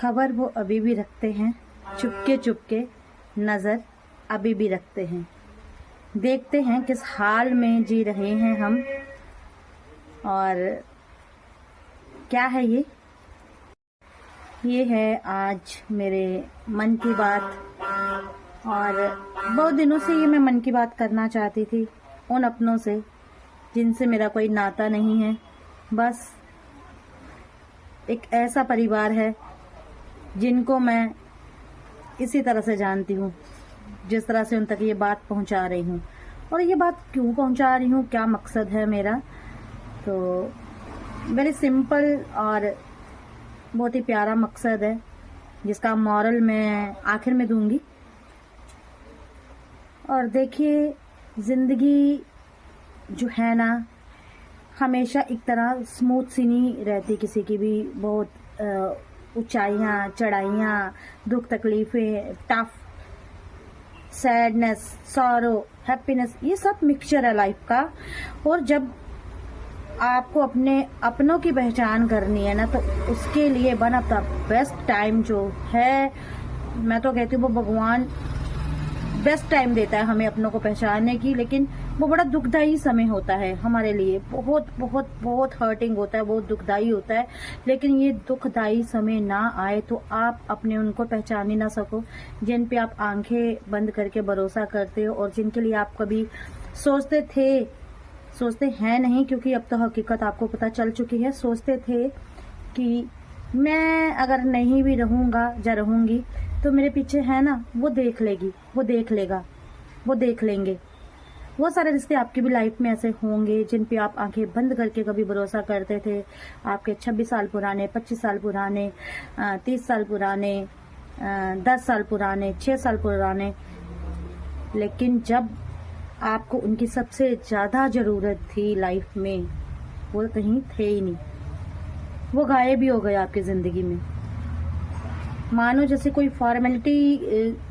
खबर वो अभी भी रखते हैं, चुपके चुपके नजर अभी भी रखते हैं। देखते हैं किस हाल में जी रहे हैं हम। और क्या है ये है आज मेरे मन की बात। और बहुत दिनों से ये मैं मन की बात करना चाहती थी उन अपनों से जिनसे मेरा कोई नाता नहीं है। बस एक ऐसा परिवार है जिनको मैं इसी तरह से जानती हूँ, जिस तरह से उन तक ये बात पहुँचा रही हूँ। और ये बात क्यों पहुँचा रही हूँ, क्या मकसद है मेरा, तो वेरी सिंपल और बहुत ही प्यारा मकसद है जिसका मॉरल मैं आखिर में दूंगी। और देखिए, जिंदगी जो है ना, हमेशा एक तरह स्मूथ सी नहीं रहती किसी की भी। बहुत ऊंचाइयाँ, चढ़ाइयाँ, दुख तकलीफें, टफ, सैडनेस, सॉरो, हैप्पीनेस, ये सब मिक्सचर है लाइफ का। और जब आपको अपने अपनों की पहचान करनी है ना, तो उसके लिए one of the best time जो है, मैं तो कहती हूँ वो भगवान बेस्ट टाइम देता है हमें अपनों को पहचानने की। लेकिन वो बड़ा दुखदाई समय होता है हमारे लिए, बहुत बहुत बहुत हर्टिंग होता है, बहुत दुखदाई होता है। लेकिन ये दुखदाई समय ना आए तो आप अपने उनको पहचान ही ना सको जिन पे आप आंखें बंद करके भरोसा करते हो, और जिनके लिए आप कभी सोचते हैं नहीं, क्योंकि अब तो हकीकत आपको पता चल चुकी है। सोचते थे कि मैं अगर नहीं भी रहूंगा या रहूंगी तो मेरे पीछे है ना, वो देख लेगी, वो देख लेगा, वो देख लेंगे। वो सारे रिश्ते आपकी भी लाइफ में ऐसे होंगे जिन पे आप आंखें बंद करके कभी भरोसा करते थे। आपके 26 साल पुराने, 25 साल पुराने, 30 साल पुराने, 10 साल पुराने, 6 साल पुराने। लेकिन जब आपको उनकी सबसे ज्यादा जरूरत थी लाइफ में, वो कहीं थे ही नहीं, वो गायब ही हो गए आपकी जिंदगी में। मानो जैसे कोई फॉर्मेलिटी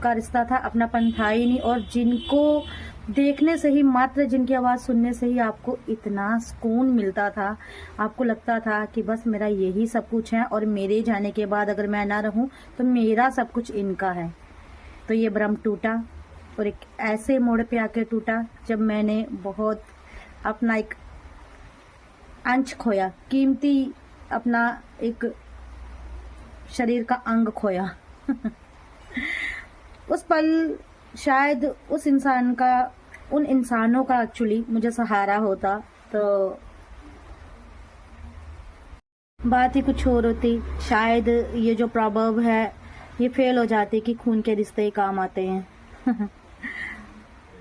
का रिश्ता था, अपनापन था ही नहीं। और जिनको देखने से ही, मात्र जिनकी आवाज सुनने से ही आपको इतना सुकून मिलता था, आपको लगता था कि बस मेरा यही सब कुछ है और मेरे जाने के बाद अगर मैं ना रहूं तो मेरा सब कुछ इनका है। तो ये भ्रम टूटा, और एक ऐसे मोड़ पे आके टूटा जब मैंने बहुत अपना एक अंश खोया, कीमती अपना एक शरीर का अंग खोया। उस पल शायद उस इंसान का, उन इंसानों का एक्चुअली मुझे सहारा होता तो बात ही कुछ और होती। शायद ये जो प्रॉवर्ब है ये फेल हो जाती कि खून के रिश्ते ही काम आते हैं।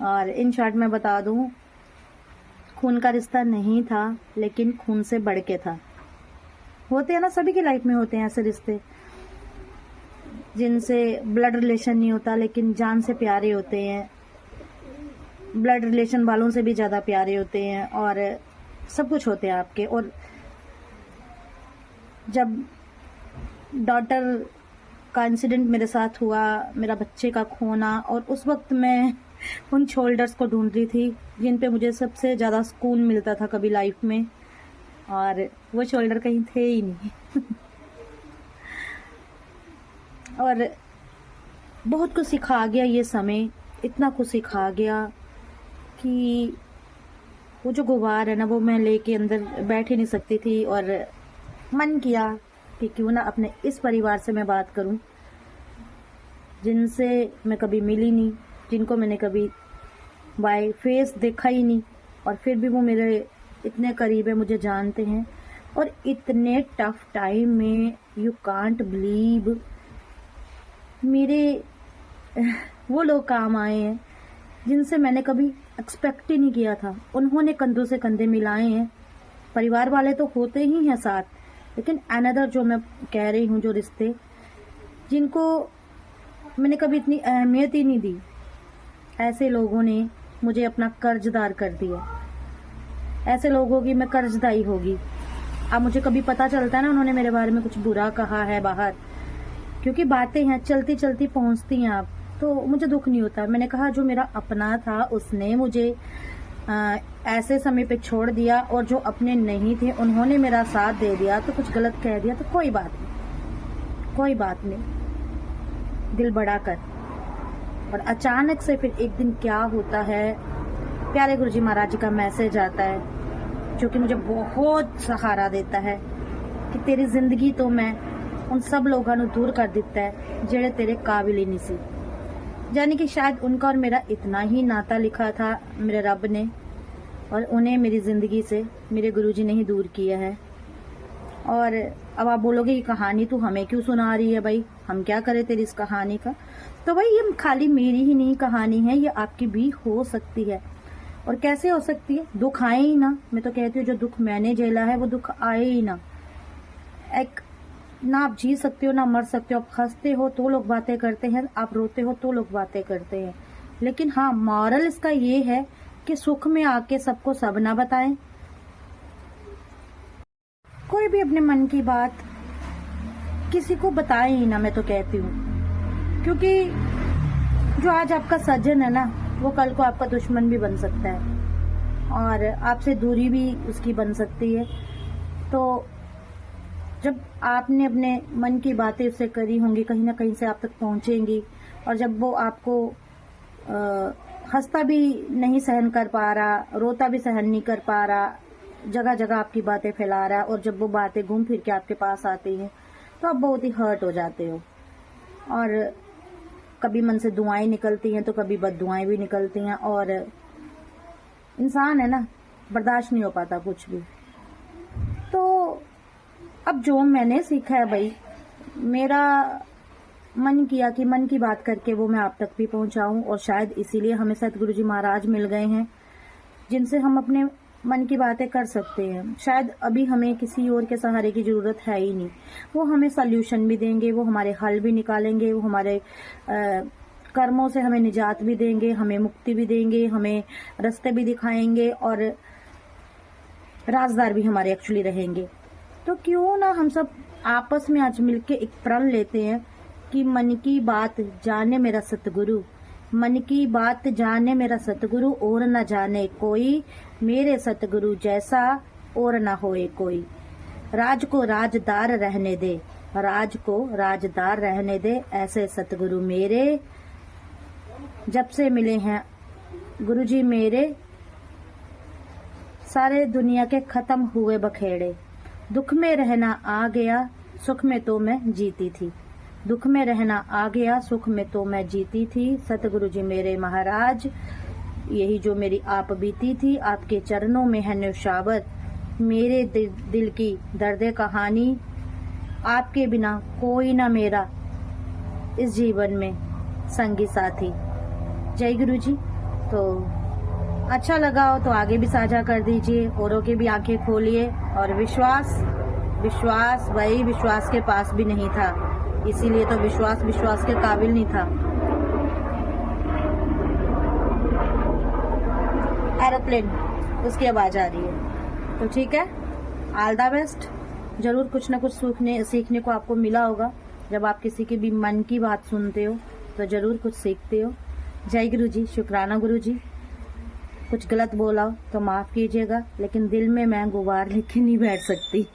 और इन शॉर्ट में बता दूं, खून का रिश्ता नहीं था लेकिन खून से बढ़ के था। होते हैं ना, सभी की लाइफ में होते हैं ऐसे रिश्ते जिनसे ब्लड रिलेशन नहीं होता लेकिन जान से प्यारे होते हैं, ब्लड रिलेशन वालों से भी ज्यादा प्यारे होते हैं, और सब कुछ होते हैं आपके। और जब डॉटर का इंसिडेंट मेरे साथ हुआ, मेरा बच्चे का खोना, और उस वक्त मैं उन शोल्डर्स को ढूंढ रही थी जिन पे मुझे सबसे ज्यादा सुकून मिलता था कभी लाइफ में, और वो शोल्डर कहीं थे ही नहीं। और बहुत कुछ सिखा गया ये समय, इतना कुछ सिखा गया कि वो जो गुबार है ना, वो मैं लेके अंदर बैठ ही नहीं सकती थी। और मन किया कि क्यों ना अपने इस परिवार से मैं बात करूं जिनसे मैं कभी मिली नहीं, जिनको मैंने कभी बाय फेस देखा ही नहीं, और फिर भी वो मेरे इतने करीब है, मुझे जानते हैं। और इतने टफ टाइम में यू कांट बिलीव मेरे वो लोग काम आए हैं जिनसे मैंने कभी एक्सपेक्ट ही नहीं किया था। उन्होंने कंधों से कंधे मिलाए हैं। परिवार वाले तो होते ही हैं साथ, लेकिन अनदर जो मैं कह रही हूँ, जो रिश्ते जिनको मैंने कभी इतनी अहमियत ही नहीं दी, ऐसे लोगों ने मुझे अपना कर्जदार कर दिया। ऐसे लोगों की मैं कर्जदाई होगी। अब मुझे कभी पता चलता है ना उन्होंने मेरे बारे में कुछ बुरा कहा है बाहर, क्योंकि बातें हैं चलती चलती पहुंचती हैं आप, तो मुझे दुख नहीं होता। मैंने कहा जो मेरा अपना था उसने मुझे ऐसे समय पे छोड़ दिया, और जो अपने नहीं थे उन्होंने मेरा साथ दे दिया, तो कुछ गलत कह दिया तो कोई बात नहीं, कोई बात नहीं, दिल बड़ा कर। और अचानक से फिर एक दिन क्या होता है, प्यारे गुरुजी महाराज जी का मैसेज आता है जो कि मुझे बहुत सहारा देता है कि तेरी जिंदगी तो मैं उन सब लोगों को दूर कर दिता है जेड़े तेरे काबिल ही नहीं सी। यानी कि शायद उनका और मेरा इतना ही नाता लिखा था मेरे रब ने, और उन्हें मेरी जिंदगी से मेरे गुरुजी ने ही दूर किया है। और अब आप बोलोगे ये कहानी तू हमें क्यों सुना रही है भाई, हम क्या करें तेरी इस कहानी का। तो भाई ये खाली मेरी ही नहीं कहानी है, ये आपकी भी हो सकती है। और कैसे हो सकती है, दुख आए ही ना। मैं तो कहती हूँ जो दुख मैंने झेला है वो दुख आए ही ना। एक ना आप जी सकते हो ना मर सकते हो। आप हंसते हो तो लोग बातें करते हैं, आप रोते हो तो लोग बातें करते हैं। लेकिन हाँ, मॉरल इसका ये है कि सुख में आके सबको सब ना बताएं। कोई भी अपने मन की बात किसी को बताए ही ना, मैं तो कहती हूँ। क्योंकि जो आज आपका सज्जन है ना, वो कल को आपका दुश्मन भी बन सकता है और आपसे दूरी भी उसकी बन सकती है। तो जब आपने अपने मन की बातें उससे करी होंगी, कहीं ना कहीं से आप तक पहुंचेंगी। और जब वो आपको हंसता भी नहीं सहन कर पा रहा, रोता भी सहन नहीं कर पा रहा, जगह जगह आपकी बातें फैला रहा है, और जब वो बातें घूम फिर के आपके पास आती हैं तो आप बहुत ही हर्ट हो जाते हो। और कभी मन से दुआएं निकलती हैं तो कभी बददुआएं भी निकलती हैं। और इंसान है ना, बर्दाश्त नहीं हो पाता कुछ भी। तो अब जो मैंने सीखा है भाई, मेरा मन किया कि मन की बात करके वो मैं आप तक भी पहुंचाऊं। और शायद इसीलिए हमें सतगुरु जी महाराज मिल गए हैं जिनसे हम अपने मन की बातें कर सकते हैं। शायद अभी हमें किसी और के सहारे की जरूरत है ही नहीं। वो हमें सल्यूशन भी देंगे, वो हमारे हल भी निकालेंगे, वो हमारे कर्मों से हमें निजात भी देंगे, हमें मुक्ति भी देंगे, हमें रास्ते भी दिखाएंगे और राजदार भी हमारे एक्चुअली रहेंगे। तो क्यों ना हम सब आपस में आज मिलके एक प्रण लेते हैं कि मन की बात जाने मेरा सतगुरु, मन की बात जाने मेरा सतगुरु, और न जाने कोई मेरे सतगुरु जैसा और न होए कोई। राज को राजदार रहने दे, राज को राजदार रहने दे, ऐसे सतगुरु मेरे जब से मिले हैं गुरुजी मेरे, सारे दुनिया के खत्म हुए बखेड़े। दुख में रहना आ गया, सुख में तो मैं जीती थी। दुख में रहना आ गया, सुख में तो मैं जीती थी। सतगुरु जी मेरे महाराज, यही जो मेरी आप बीती थी, आपके चरणों में है न्यौछावर। मेरे दिल की दर्द कहानी, आपके बिना कोई ना मेरा इस जीवन में संगी साथी। जय गुरु जी। तो अच्छा लगा हो तो आगे भी साझा कर दीजिए, औरों की भी आंखें खोलिए। और विश्वास वही विश्वास के पास भी नहीं था, इसीलिए तो विश्वास के काबिल नहीं था। एरोप्लेन उसकी आवाज आ रही है। तो ठीक है, ऑल द बेस्ट। जरूर कुछ ना कुछ सीखने को आपको मिला होगा। जब आप किसी की भी मन की बात सुनते हो तो जरूर कुछ सीखते हो। जय गुरु जी, शुक्राना गुरु जी। कुछ गलत बोला हो तो माफ कीजिएगा, लेकिन दिल में मैं गुबार लेके नहीं बैठ सकती।